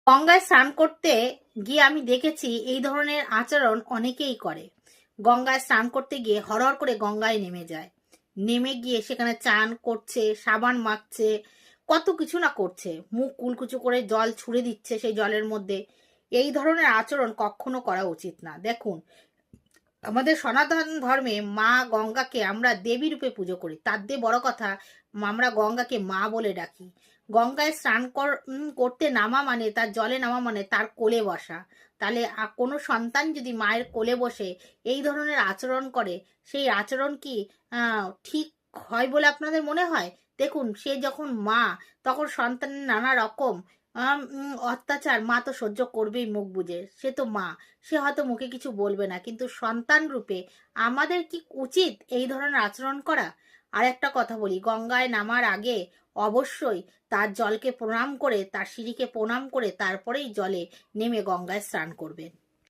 গঙ্গায় স্নান করতে গিয়ে আমি দেখেছি এই ধরনের আচরণ অনেকেই করে। গঙ্গায় স্নান করতে গিয়ে হরহর করে গঙ্গায় নেমে যায়। নেমে গিয়ে সেখানে চান করছে, সাবান মাখছে, কত কিছু না করছে। মুখ কুলকুচু করে জল ছুঁড়ে দিচ্ছে সেই জলের মধ্যে। এই ধরনের আচরণ কখনো করা উচিত না। দেখুন, আমাদের সনাতন ধর্মে মা গঙ্গাকে আমরা দেবী রূপে পুজো করি। তার দিয়ে বড় কথা, আমরা গঙ্গাকে মা বলে ডাকি। গঙ্গায় স্নান করতে নামা মানে, তার জলে নামা মানে তার কোলে বসা। তাহলে কোনো সন্তান যদি মায়ের কোলে বসে এই ধরনের আচরণ করে, সেই আচরণ কি ঠিক হয় বলে আপনাদের মনে হয়? দেখুন, সে যখন মা, তখন সন্তানের নানা রকম অত্যাচার মা তো সহ্য করবেই মুখ বুজে। সে তো মা, সে হয়তো মুখে কিছু বলবে না, কিন্তু সন্তান রূপে আমাদের কি উচিত এই ধরনের আচরণ করা? আর একটা কথা বলি, গঙ্গায় নামার আগে অবশ্যই তার জলকে প্রণাম করে, তার সিঁড়িকে প্রণাম করে তারপরেই জলে নেমে গঙ্গায় স্নান করবেন।